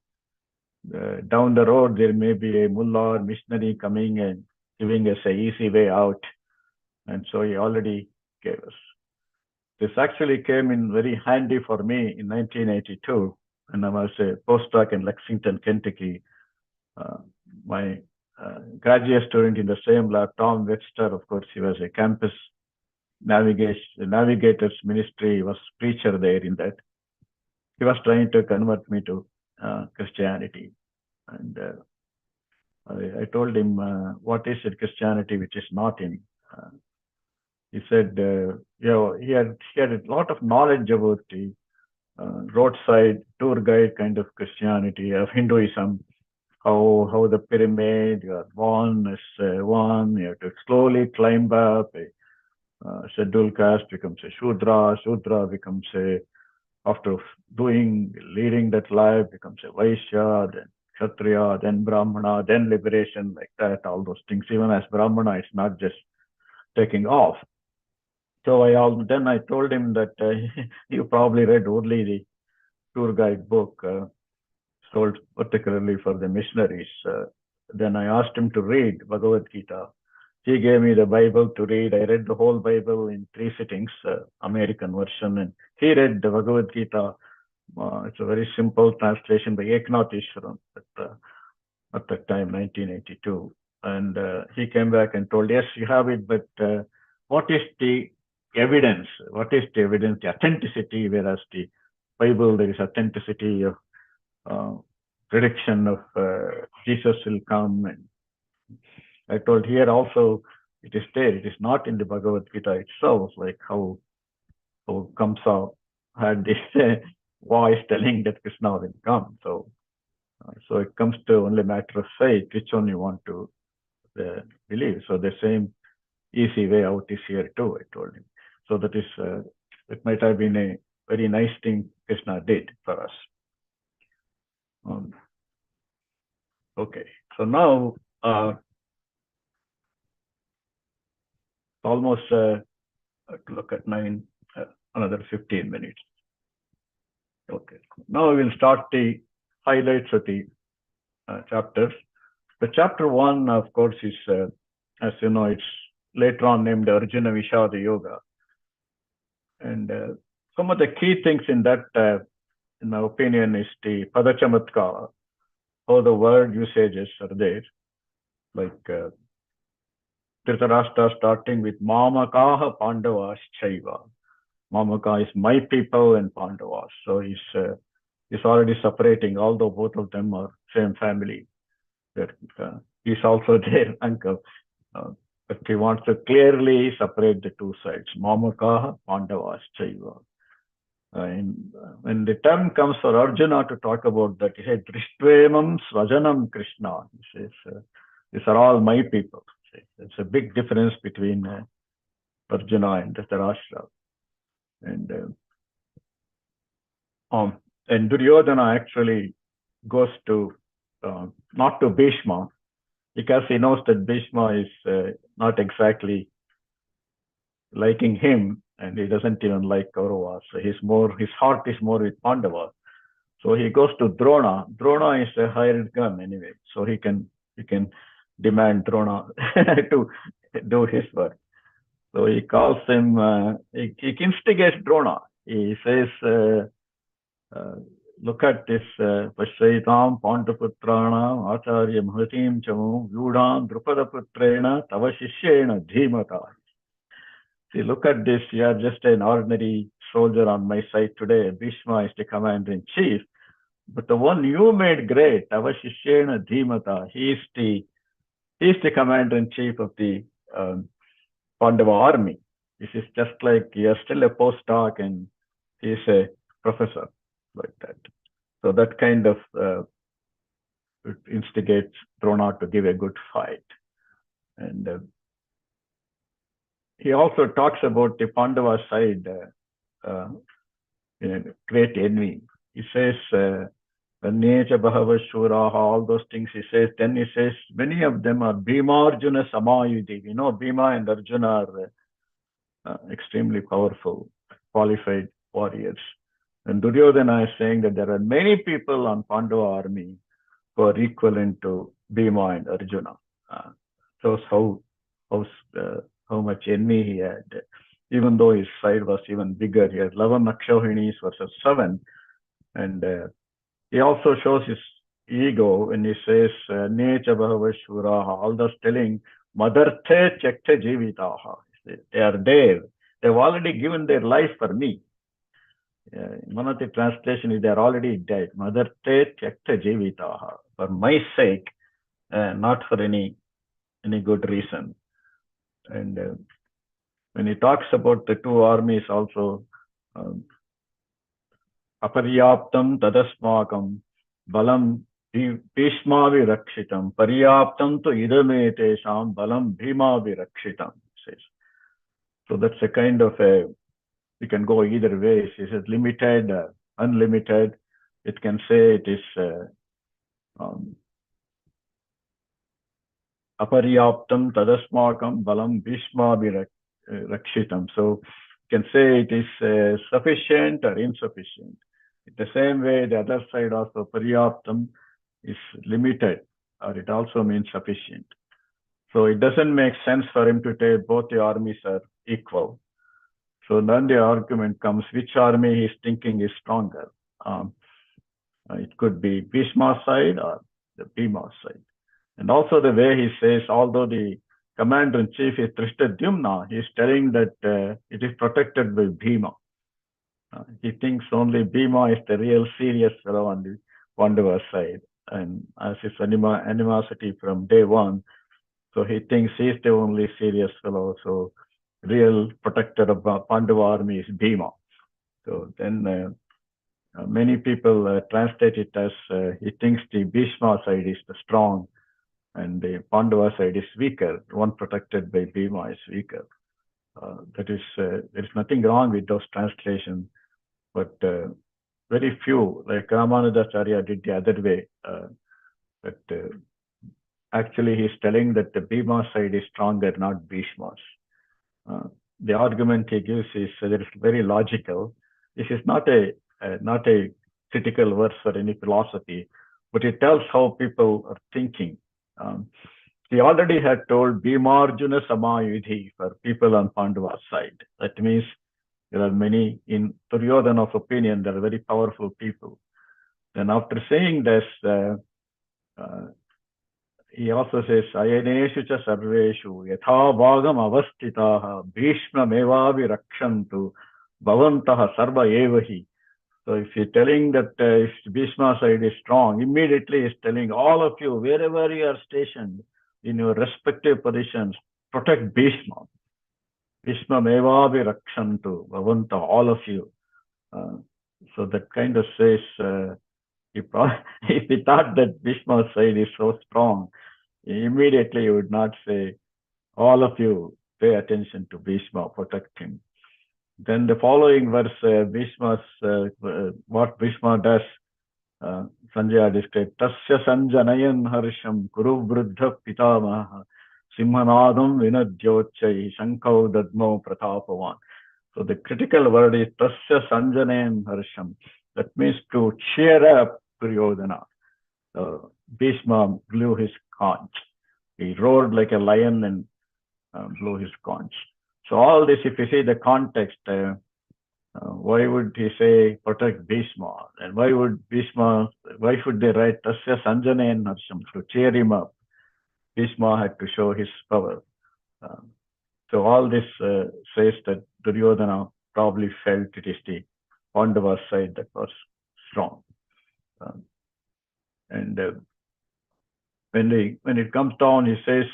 down the road there may be a mullah or missionary coming and giving us an easy way out. And so he already gave us. This actually came in very handy for me in 1982, when I was a postdoc in Lexington, Kentucky. My graduate student in the same lab, Tom Webster, of course, he was a campus navigators ministry, he was preacher there in that. He was trying to convert me to Christianity. And I told him, what is it Christianity which is not in? He said, he had a lot of knowledge about the roadside tour guide kind of Christianity, of Hinduism, how the pyramid, you are born as one, you have to slowly climb up, a scheduled caste becomes a Shudra, Shudra becomes after leading that life, becomes a Vaishya, then Kshatriya, then Brahmana, then liberation, like that, all those things. Even as Brahmana, it's not just taking off. So then I told him that you probably read only the tour guide book sold particularly for the missionaries. Then I asked him to read Bhagavad-Gita. He gave me the Bible to read. I read the whole Bible in 3 sittings, American version, and he read the Bhagavad-Gita. It's a very simple translation by Eknath Ishwaran at that time, 1982. And he came back and told, yes, you have it, but what is the evidence? What is the evidence, the authenticity? Whereas the Bible, there is authenticity of prediction of Jesus will come. And I told here also it is there. It is not in the Bhagavad Gita itself, like how Kamsa had this voice telling that Krishna will come. So it comes to only matter of faith, which one you want to believe. So the same easy way out is here too, I told him. So that is, it might have been a very nice thing Krishna did for us. Okay, so now almost look at 9, another 15 minutes. Okay, now we will start the highlights of the chapters. The chapter 1, of course, is, as you know, it's later on named Arjuna Vishada Yoga. And some of the key things in that, in my opinion, is the Padachamatkara, how the word usages are there. Like Dhritarashtra starting with Mamakaha Pandavas Chaiva. Mamaka is my people and Pandavas. So he's already separating, although both of them are same family. He's also their uncle. But he wants to clearly separate the two sides. Mamakaha Pandavas Chaiva. When the term comes for Arjuna to talk about that, he said, Dristvemam Svajanam Krishna. He says, these are all my people. It's a big difference between Arjuna and Dhritarashtra. And Duryodhana actually goes to, not to Bhishma, because he knows that Bhishma is not exactly liking him, and he doesn't even like Kauravas. So his heart is more with Pandava. So he goes to Drona. Drona is a hired gun anyway, so he can demand Drona to do his work. So he calls him, he instigates Drona. He says, look at this, Pashaitam Pandaputrana Acharya Mahatim Chamu Yudam Drupadaputrena Tava Shishyena Dhimata. See, look at this, you are just an ordinary soldier on my side today. Bhishma is the commander-in-chief. But the one you made great, Tava Shishyena Dhimata, he is the commander-in-chief of the Pandava army. This is just like you're still a postdoc and he's a professor, like that. So that kind of instigates Drona to give a good fight. And he also talks about the Pandava side, great envy. He says, all those things he says. Then he says, many of them are Bhima Arjuna Samayudhi. You know, Bhima and Arjuna are extremely powerful, qualified warriors. And Duryodhana is saying that there are many people on Pandava army who are equivalent to Bhima and Arjuna. Shows how much envy he had. Even though his side was even bigger, he had 11 Akshohinis versus 7. And he also shows his ego when he says, Necha Bhavashuraha, all those telling, Madarte Chekta Jivitaha. They are there. They've already given their life for me. One of the translation is they are already dead. Madarte Chekta Jivitaha. For my sake, not for any good reason. And when he talks about the two armies also, Aparyaptam tadasmakam balam Bhishma virakshitam paryaptam to idame tesham balam Bhima virakshitam. So that's a kind of a, you can go either way. Is it limited, unlimited? It can say it is aparyaptam tadasmakam balam bhishma rakshitam. So you can say it is sufficient or insufficient. In the same way, the other side also paryaptam is limited, or it also means sufficient. So it doesn't make sense for him to say both the armies are equal. So then the argument comes, which army he's thinking is stronger? It could be Bhishma's side or the Bhima's side. And also the way he says, although the commander-in-chief is Drishtadyumna, he's telling that it is protected by Bhima. He thinks only Bhima is the real serious fellow on the Pandava side. And as his animosity from day one, so he thinks he's the only serious fellow. So real protector of Pandava army is Bhima. So then many people translate it as he thinks the Bhishma side is the strong and the Pandava side is weaker. One protected by Bhima is weaker. That is, there is nothing wrong with those translations, but very few, like Ramanujacharya did the other way. But actually, he's telling that the Bhima side is stronger, not Bhishma's. The argument he gives is that it's very logical. This is not a critical verse for any philosophy, but it tells how people are thinking. He already had told Bhimarjuna Samayudhi for people on Pandava's side. That means there are many, in Duryodhana's opinion, there are very powerful people. Then after saying this, he also says, Ayaneshu cha sarveshu yatha bhagam avastitaha bhishma mevavi rakshantu bhavantaha sarva evahi. So if you're telling that if Bhishma side is strong, immediately he's telling all of you, wherever you are stationed in your respective positions, protect Bhishma. Bhishma mevavi rakshantu bhavanta, all of you. So that kind of says, if he thought that Bhishma's side is so strong, immediately he would not say, all of you pay attention to Bhishma, protect him. Then the following verse, what Bhishma does, Sanjaya described, Tasya sanjanayan harsham kuru vruddha pitamaha simhanadam vinadyochai shankau dadmo pratapavan. So the critical word is Tasya sanjanayan harsham. That means to cheer up Duryodhana. Bhishma blew his conch. He roared like a lion and blew his conch. So all this, if you see the context, why would he say protect Bhishma? And why should they write Tasya Sanjanayan Harsham to cheer him up? Bhishma had to show his power. So all this says that Duryodhana probably felt it is the Pandava side that was strong. And when it comes down, he says,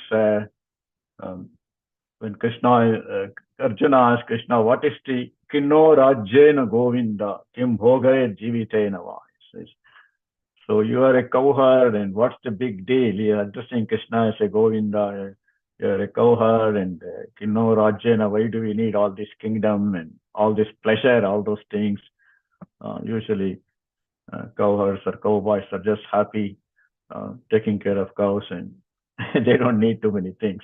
when Arjuna asked Krishna, what is the Kinno Rajyena Govinda, Kim Bhogaye Jivitena va? He says, so you are a cowherd, and what's the big deal? You're addressing Krishna as a Govinda, you're a cowherd, and Kinno Rajyena, why do we need all this kingdom and all this pleasure, all those things? Usually cowherds or cowboys are just happy taking care of cows, and they don't need too many things.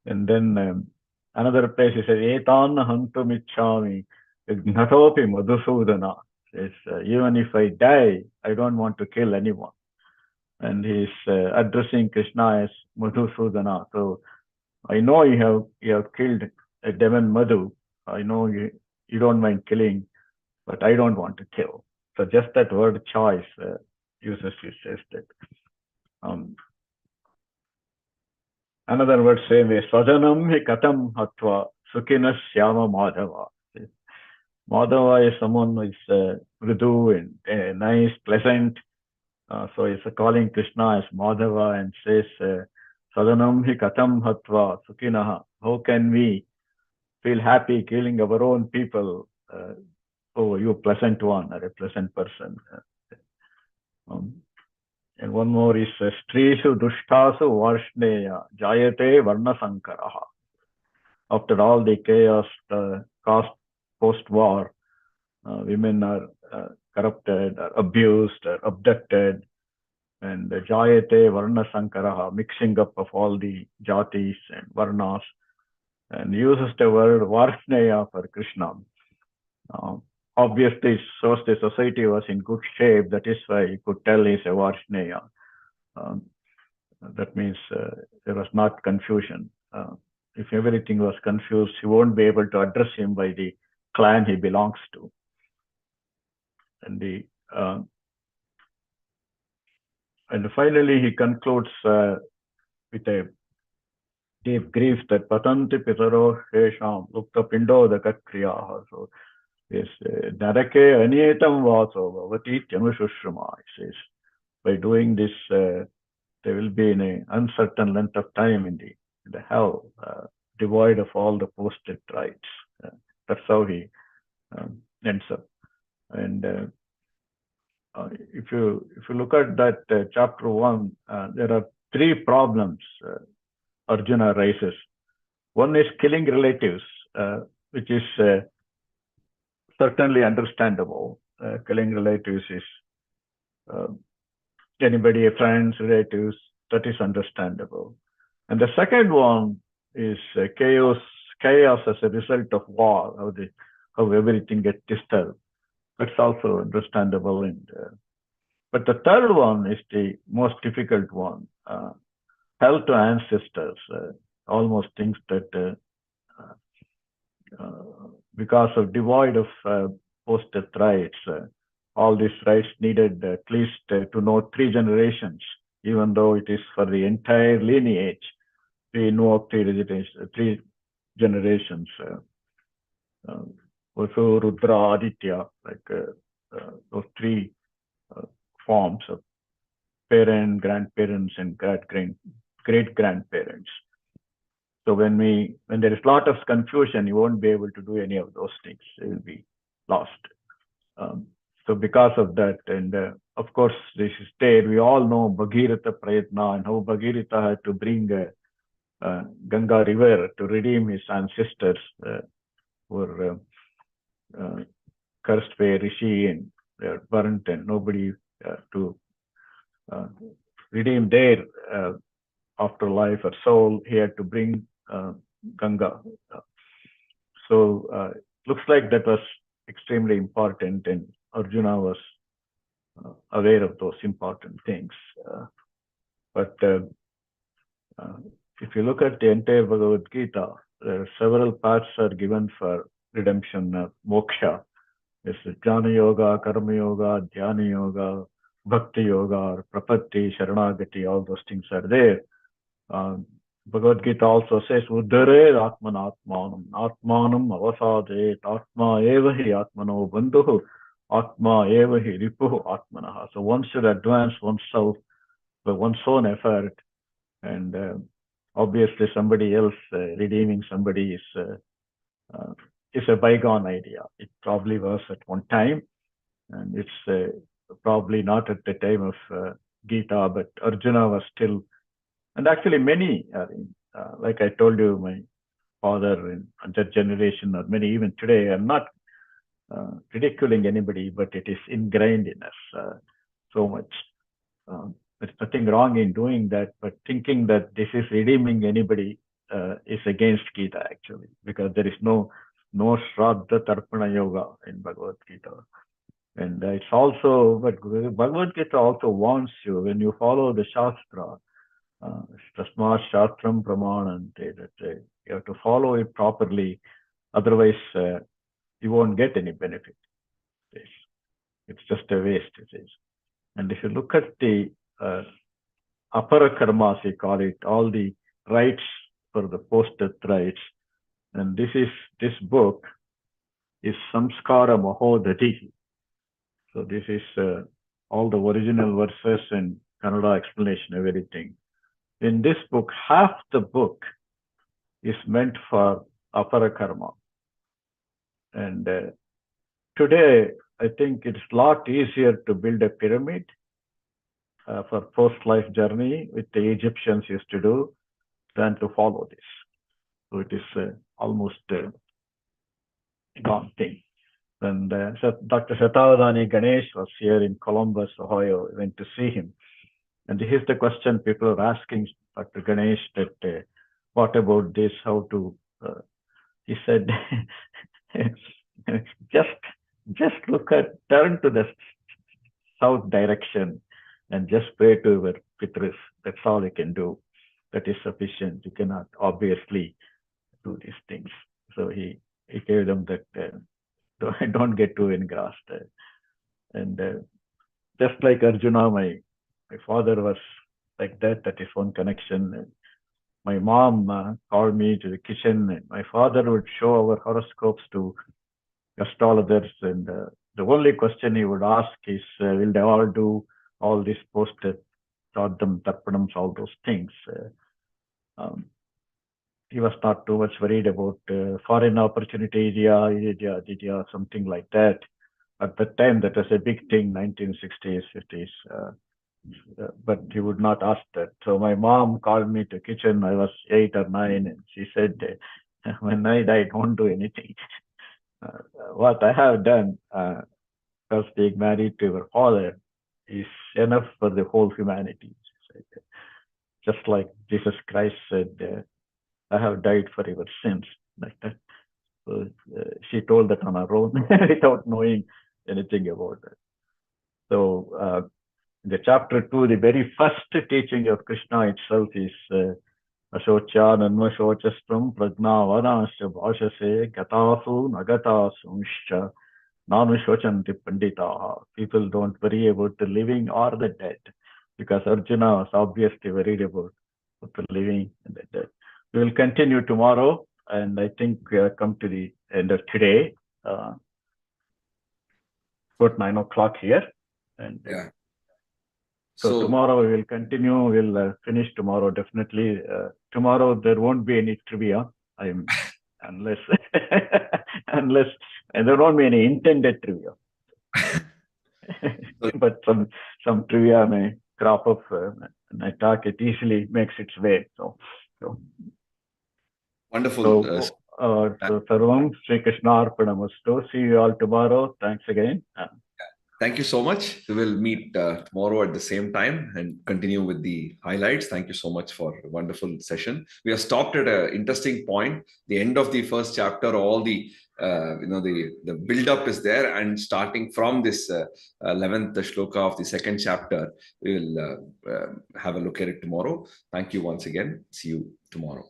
And then another place he says, Etan hantum ichchami gnatopi madhusudana. Says, even if I die, I don't want to kill anyone. And he's addressing Krishna as Madhusudana. So I know you have killed a demon Madhu. I know you don't mind killing, but I don't want to kill. So just that word choice uses he says that. Another word same way, Swajanam hi katam hatva sukhinas syama madhava. Madhava is someone who is mridu and nice, pleasant. So he's calling Krishna as Madhava and says, Sadanam hi katam hatva sukhinaha. How can we feel happy killing our own people? Oh, you pleasant one, or a pleasant person. And one more is Strishu Dushtasu Varshneya Jayate Varna Sankaraha. After all the chaos caused post-war, women are corrupted, or abused, or abducted. and Jayate Varna Sankaraha, mixing up of all the jatis and varnas, and uses the word Varsneya for Krishna. Obviously, it shows the society was in good shape. That is why you could tell he's a Varsneya. That means there was not confusion. If everything was confused, he won't be able to address him by the clan he belongs to. And finally, he concludes with a deep grief that Patanti Pitaro Hesham Lukta Pindo the Katkriyaha. So, yes, Narake Anietam Vaso Vavati Tyamushushama, he says. By doing this, they will be in an uncertain length of time in the hell, devoid of all the posted rights. That's how he ends up. And if you look at that chapter 1, there are 3 problems Arjuna raises. One is killing relatives, which is certainly understandable. Killing relatives is anybody, friends, relatives, that is understandable. And the second one is chaos as a result of war, how everything gets disturbed. That's also understandable. But the third one is the most difficult one. Hell to ancestors, almost things that because of devoid of posted rights, all these rights needed at least to know 3 generations, even though it is for the entire lineage. We know 3 generations. Also Rudra, Aditya, like those 3 forms of parent, grandparents, and great-grandparents. So when there is a lot of confusion, you won't be able to do any of those things. You will be lost. So because of that, and of course, this is there. We all know Bhagirata Prayatna and how Bhagirata had to bring Ganga River to redeem his ancestors who were cursed by Rishi and they are burnt, and nobody to redeem their afterlife or soul. He had to bring Ganga. So looks like that was extremely important, and Arjuna was aware of those important things. But if you look at the entire Bhagavad-Gita, there are several paths are given for redemption, moksha. There's Jnana Yoga, Karma Yoga, Dhyana Yoga, Bhakti Yoga, or Prapatti, Sharanagati, all those things are there. Bhagavad-Gita also says, Uddhare Atman Atmanam, Atmanam Avasade, Atma Evahi Atmano Bandhu, Atma Evahi Ripuhu Atmanaha. So one should advance oneself by one's own effort, and obviously somebody else redeeming somebody is a bygone idea. It probably was at one time, and it's probably not at the time of Gita, but Arjuna was still. And actually many are like I told you, my father and that generation, or many even today, I'm not ridiculing anybody, but it is ingrained in us so much. There's nothing wrong in doing that, but thinking that this is redeeming anybody is against Gita, actually, because there is no Shraddha Tarpana Yoga in Bhagavad Gita. And it's also, but Bhagavad Gita also warns you when you follow the Shastra, Tasmat Shastram Pramanante, that you have to follow it properly, otherwise you won't get any benefit. It's just a waste, it is. And if you look at the apara karmas, we call it, all the rights for the posted rights, and this book is Samskara Mahodati. So this is all the original verses and Kannada explanation, everything. In this book, half the book is meant for apara karma. And today, I think it's a lot easier to build a pyramid for post-life journey, which the Egyptians used to do, than to follow this. So it is almost a gone thing. And Dr. Shatavadani Ganesh was here in Columbus, Ohio. I went to see him. And here's the question people are asking Dr. Ganesh that, what about this, how to, he said, just turn to the south direction and just pray to your Pitris. That's all you can do. That is sufficient. You cannot obviously do these things. So he gave them that, don't get too engrossed. And just like Arjuna, my father was like that is one connection. My mom called me to the kitchen, and my father would show our horoscopes to astrologers, and the only question he would ask is, will they all do all this posted, Sardam, Tarpanams, all those things? He was not too much worried about foreign opportunity, India, something like that. At that time, that was a big thing, 1960s, 50s. But he would not ask that. So my mom called me to kitchen. I was 8 or 9, and she said, when I die, don't do anything. What I have done, because being married to your father, is enough for the whole humanity. Just like Jesus Christ said, I have died for your sins, like that. So she told that on her own without knowing anything about it. So in the chapter 2, the very first teaching of Krishna itself is Ashocha Nanmashochastram Prajnavanasya Bhashase Gatasu Nagatasumscha Nanushocanti Panditaha. People don't worry about the living or the dead, because Arjuna was obviously worried about the living and the dead. We will continue tomorrow, and I think we have come to the end of today. About 9 o'clock here. And Yeah. So tomorrow we will continue. We'll finish tomorrow definitely. Tomorrow there won't be any trivia, unless and there won't be any intended trivia. But some trivia may crop up, and I talk, it easily makes its way. So wonderful. So Sarvam Sri Krishna Arpanamastu. See you all tomorrow. Thanks again. Thank you so much. We will meet tomorrow at the same time and continue with the highlights. Thank you so much for a wonderful session. We have stopped at an interesting point. The end of the first chapter, all the the build-up is there, and starting from this 11th shloka of the second chapter, we will have a look at it tomorrow. Thank you once again. See you tomorrow.